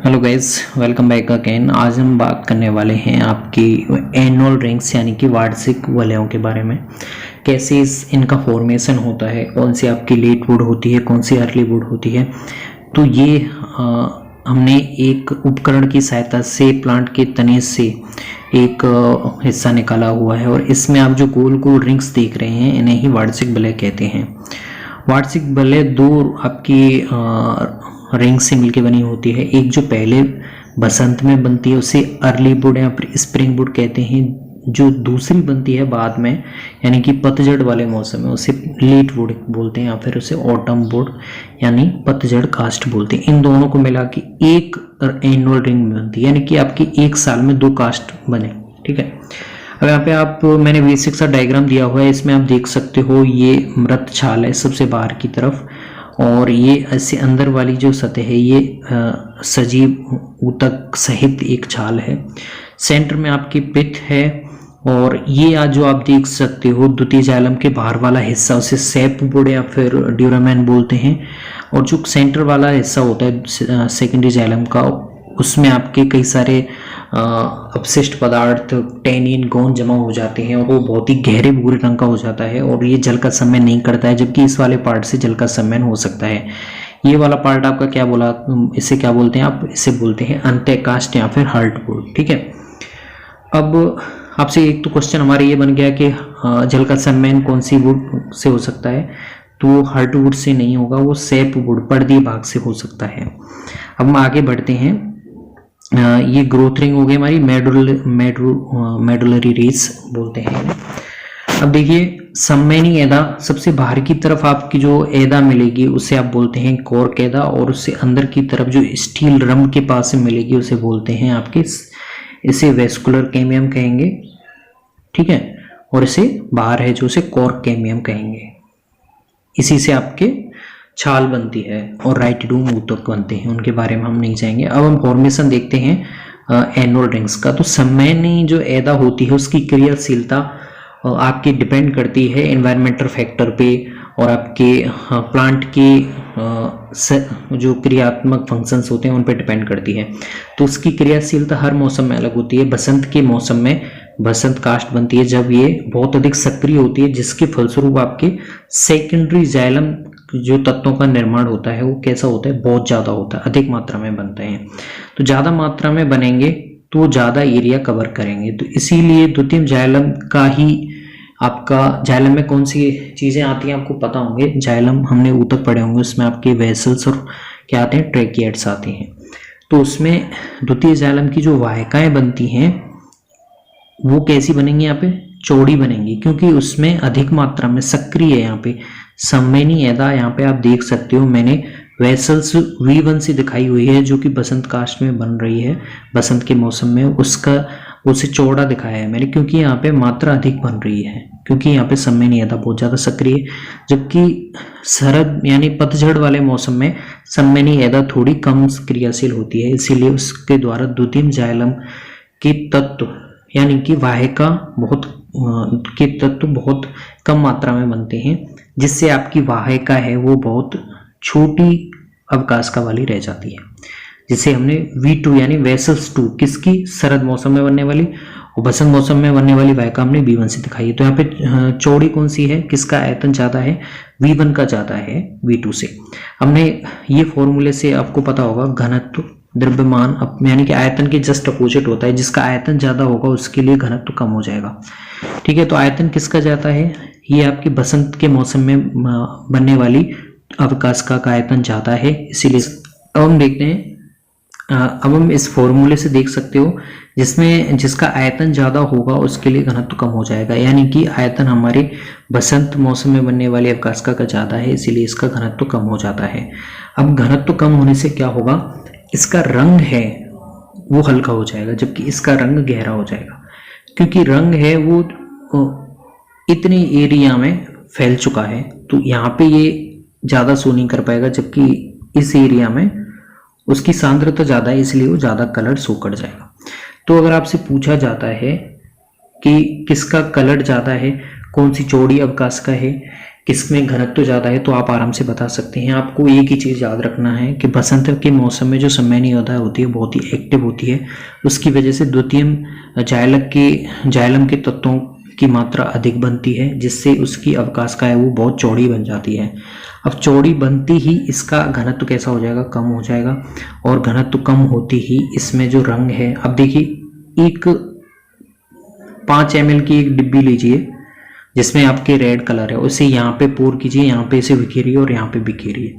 Hello guys, welcome back again. आज हम बात करने वाले हैं आपकी एनुअल रिंग्स यानी कि वार्षिक वलयों के बारे में। कैसे इनका फॉर्मेशन होता है, कौन सी आपकी लेट वुड होती है, कौन सी अर्ली वुड होती है। तो ये हमने एक उपकरण की सहायता से प्लांट के तने से एक हिस्सा निकाला हुआ है और इसमें आप जो गोल गोल रिंग्स देख रहे हैं इन्हें ही वार्षिक वलय कहते हैं। वार्षिक वलय दो आपकी रिंग से मिलकर बनी होती है। एक जो पहले बसंत में बनती है उसे अर्ली वुड या फिर स्प्रिंग वुड कहते हैं, जो दूसरी बनती है बाद में यानी कि पतझड़ वाले मौसम में उसे लेट वुड बोलते हैं या फिर उसे ऑटम वुड यानी पतझड़ कास्ट बोलते हैं। इन दोनों को मिला के एक एनुअल रिंग बनती है, यानी कि आपकी एक साल में दो कास्ट बने। ठीक है, अब यहाँ पे आप मैंने बेसिक सा डायग्राम दिया हुआ है, इसमें आप देख सकते हो ये मृत छाल है सबसे बाहर की तरफ, और ये ऐसे अंदर वाली जो सतह है ये सजीव ऊतक सहित एक छाल है। सेंटर में आपकी पित्त है और ये आज जो आप देख सकते हो द्वितीय जाइलम के बाहर वाला हिस्सा उसे सेप वुड या फिर ड्यूरामेन बोलते हैं, और जो सेंटर वाला हिस्सा होता है सेकेंडरी जाइलम का उसमें आपके कई सारे अपशिष्ट पदार्थ टेनिन गोंद जमा हो जाते हैं और वो बहुत ही गहरे भूरे रंग का हो जाता है और ये जल का सम्मेलन नहीं करता है, जबकि इस वाले पार्ट से जल का सम्मेलन हो सकता है। ये वाला पार्ट आपका क्या बोला, इसे क्या बोलते हैं, आप इसे बोलते हैं अंत्यकाष्ठ या फिर हार्टवुड। ठीक है, अब आपसे एक तो क्वेश्चन हमारा ये बन गया कि जल का सम्मेलन कौन सी वुड से हो सकता है, तो हार्टवुड से नहीं होगा, वो सेप वुड पर्दीय भाग से हो सकता है। अब हम आगे बढ़ते हैं। ये ग्रोथ रिंग हो गई हमारी, मेडुलरी रेस बोलते हैं। अब देखिए सम्मेनी एदा सबसे बाहर की तरफ आपकी जो एदा मिलेगी उसे आप बोलते हैं कॉर्क एदा, और उससे अंदर की तरफ जो स्टील रम के पास से मिलेगी उसे बोलते हैं आपके इसे वेस्कुलर कैमियम कहेंगे। ठीक है, और इसे बाहर है जो उसे कॉर्क कैमियम कहेंगे। इसी से आपके छाल बनती है और राइटिडोम ऊतक बनते हैं, उनके बारे में हम नहीं जाएंगे। अब हम फॉर्मेशन देखते हैं एनुअल रिंग्स का। तो सम्मेनी जो एदा होती है उसकी क्रियाशीलता आपकी डिपेंड करती है एनवायरमेंटल फैक्टर पे और आपके प्लांट की जो क्रियात्मक फंक्शंस होते हैं उन पे डिपेंड करती है। तो उसकी क्रियाशीलता हर मौसम में अलग होती है। बसंत के मौसम में बसंत काष्ठ बनती है जब ये बहुत अधिक सक्रिय होती है, जिसके फलस्वरूप आपके सेकेंडरी जाइलम जो तत्वों का निर्माण होता है वो कैसा होता है, बहुत ज्यादा होता है, अधिक मात्रा में बनते हैं। तो ज्यादा मात्रा में बनेंगे तो ज्यादा एरिया कवर करेंगे। तो इसीलिए द्वितीय जाइलम का ही आपका जाइलम में कौन सी चीजें आती हैं आपको पता होंगे। जाइलम हमने ऊतक पढ़े होंगे, उसमें आपके वेसल्स और क्या आते हैं, ट्रेकिएट्स आते हैं। तो उसमें द्वितीय जाइलम की जो वाहिकाएं बनती हैं वो कैसी बनेंगी, यहाँ पे चौड़ी बनेंगी, क्योंकि उसमें अधिक मात्रा में सक्रिय है यहाँ पे सम्मेनी एदा। यहाँ पे आप देख सकते हो मैंने वेसल्स V1 से दिखाई हुई है जो कि बसंत काष्ठ में बन रही है बसंत के मौसम में, उसका उसे चौड़ा दिखाया है मैंने, क्योंकि यहाँ पे मात्रा अधिक बन रही है, क्योंकि यहाँ पे सम्मेनी एदा बहुत ज्यादा सक्रिय है। जबकि शरद यानी पतझड़ वाले मौसम में सम्मेनी एदा थोड़ी कम क्रियाशील होती है, इसीलिए उसके द्वारा द्वितीय जाइलम के तत्व यानी कि वाहिका बहुत कम मात्रा में बनते हैं, जिससे आपकी वाहिका है वो बहुत छोटी अवकाश का वाली रह जाती है, जिसे हमने V2 यानी वेसल्स 2 किसकी शरद मौसम में बनने वाली और बसंत मौसम में बनने वाली वाहिका हमने V1 से दिखाई है। तो यहाँ पे चौड़ी कौन सी है, किसका आयतन ज्यादा है, V1 का ज्यादा है V2 से। हमने ये फॉर्मूले से आपको पता होगा घनत्व द्रव्यमान यानी कि आयतन के जस्ट अपोजिट होता है, जिसका आयतन ज्यादा होगा उसके लिए घनत्व कम हो जाएगा। ठीक है, तो आयतन किसका ज्यादा है, ये आपके बसंत के मौसम में बनने वाली अवकाश का आयतन ज्यादा है, इसीलिए। अब हम देखते हैं, अब हम इस फॉर्मूले से देख सकते हो जिसमें जिसका आयतन ज्यादा होगा उसके लिए घनत्व कम हो जाएगा, यानी कि आयतन हमारे बसंत मौसम में बनने वाले अवकाश का ज्यादा है, इसीलिए इसका घनत्व कम हो जाता है। अब घनत्व कम होने से क्या होगा, इसका रंग है वो हल्का हो जाएगा जबकि इसका रंग गहरा हो जाएगा, क्योंकि रंग है वो इतने एरिया में फैल चुका है तो यहाँ पे ये ज्यादा शो नहीं कर पाएगा, जबकि इस एरिया में उसकी सांद्रता ज्यादा है इसलिए वो ज्यादा कलर शो कर जाएगा। तो अगर आपसे पूछा जाता है कि किसका कलर ज्यादा है, कौन सी चौड़ी अवकाश का है, किसमें घनत्व ज़्यादा है, तो आप आराम से बता सकते हैं। आपको एक ही चीज़ याद रखना है कि बसंत के मौसम में जो संवहनी अवधाय होती है बहुत ही एक्टिव होती है, उसकी वजह से द्वितीय जाइलम के तत्वों की मात्रा अधिक बनती है, जिससे उसकी अवकाश का है वो बहुत चौड़ी बन जाती है। अब चौड़ी बनती ही इसका घनत्व कैसा हो जाएगा, कम हो जाएगा, और घनत्व कम होती ही इसमें जो रंग है, अब देखिए एक 5 ml की एक डिब्बी लीजिए जिसमें आपके रेड कलर है, उसे यहाँ पे पोर कीजिए, यहाँ पे इसे बिखेरिए और यहाँ पे बिखेरिए।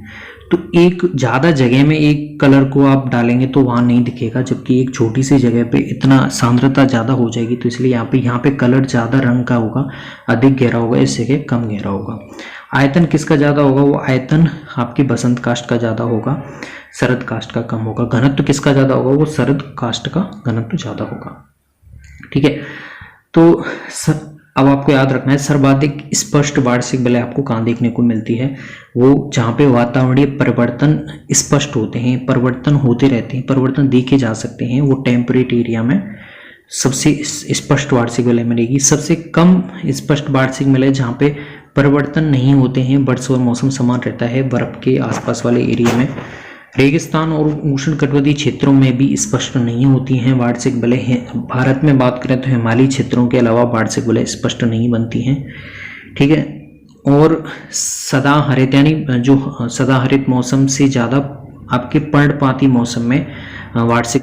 तो एक ज़्यादा जगह में एक कलर को आप डालेंगे तो वहाँ नहीं दिखेगा, जबकि एक छोटी सी जगह पे इतना सांद्रता ज़्यादा हो जाएगी, तो इसलिए यहाँ पे कलर ज़्यादा रंग का होगा, अधिक गहरा होगा, इस जगह कम गहरा होगा। आयतन किसका ज़्यादा होगा, वो आयतन आपकी बसंत काष्ठ का ज़्यादा होगा, शरद काष्ठ का कम होगा। घनत्व किसका ज़्यादा होगा, वो शरद काष्ठ का घनत्व ज़्यादा होगा। ठीक है, तो अब आपको याद रखना है सर्वाधिक स्पष्ट वार्षिक वलय आपको कहाँ देखने को मिलती है, वो जहाँ पे वातावरणीय परिवर्तन स्पष्ट होते हैं, परिवर्तन होते रहते हैं, परिवर्तन देखे जा सकते हैं, वो टेम्परेट एरिया में सबसे स्पष्ट वार्षिक वलय मिलेगी। सबसे कम स्पष्ट वार्षिक वलय जहाँ पे परिवर्तन नहीं होते हैं, वर्ष और मौसम समान रहता है, बर्फ के आसपास वाले एरिया में। रेगिस्तान और उष्णकटिबंधीय क्षेत्रों में भी स्पष्ट नहीं होती हैं वार्षिक वलय हैं। भारत में बात करें तो हिमालयी क्षेत्रों के अलावा वार्षिक वलय स्पष्ट नहीं बनती हैं। ठीक है, और सदाहरित यानी जो सदाहरित मौसम से ज़्यादा आपके पर्णपाती मौसम में वार्षिक,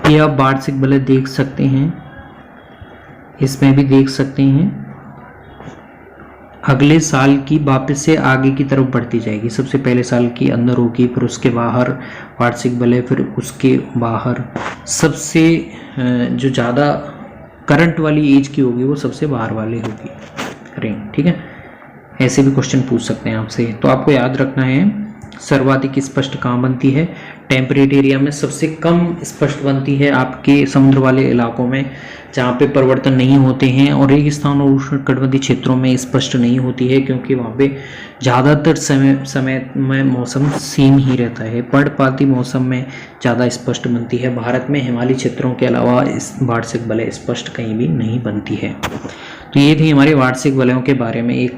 ये आप वार्षिक वलय देख सकते हैं, इसमें भी देख सकते हैं। अगले साल की वापस से आगे की तरफ बढ़ती जाएगी। सबसे पहले साल की अंदर होगी, फिर उसके बाहर वार्षिक वलय, फिर उसके बाहर सबसे जो ज़्यादा करंट वाली एज की होगी वो सबसे बाहर वाली होगी। ठीक है, ऐसे भी क्वेश्चन पूछ सकते हैं आपसे। तो आपको याद रखना है सर्वाधिक स्पष्ट कहाँ बनती है, टेम्परेट एरिया में। सबसे कम स्पष्ट बनती है आपके समुद्र वाले इलाकों में जहाँ पे परिवर्तन नहीं होते हैं, और रेगिस्तान और उष्णकटिबंधीय क्षेत्रों में स्पष्ट नहीं होती है, क्योंकि वहाँ पे ज़्यादातर समय में मौसम सेम ही रहता है। पर्णपाती मौसम में ज़्यादा स्पष्ट बनती है। भारत में हिमालयी क्षेत्रों के अलावा इस वार्षिक वलय स्पष्ट कहीं भी नहीं बनती है। तो ये थी हमारे वार्षिक वलयों के बारे में। एक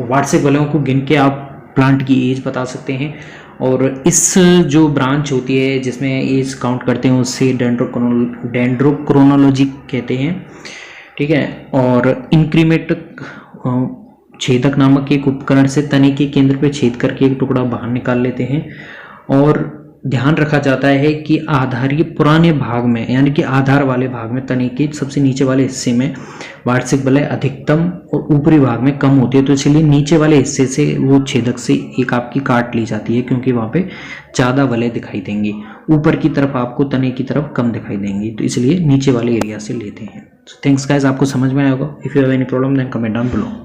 वार्षिक वलयों को गिन के आप प्लांट की एज बता सकते हैं, और इस जो ब्रांच होती है जिसमें एज काउंट करते हैं उससे डेंड्रोक्रोनोलॉजी कहते हैं। ठीक है, और इंक्रीमेटक छेदक नामक एक उपकरण से तने के केंद्र पर छेद करके एक टुकड़ा बाहर निकाल लेते हैं, और ध्यान रखा जाता है कि आधारीय पुराने भाग में यानी कि आधार वाले भाग में, तने के सबसे नीचे वाले हिस्से में वार्षिक वलय अधिकतम और ऊपरी भाग में कम होती है। तो इसलिए नीचे वाले हिस्से से वो छेदक से एक आपकी काट ली जाती है, क्योंकि वहाँ पे ज़्यादा वलय दिखाई देंगे, ऊपर की तरफ आपको तने की तरफ कम दिखाई देंगी, तो इसलिए नीचे वाले एरिया से लेते हैं। थैंक्स गाइस, आपको समझ में आएगा। If you have any problem then comment down below.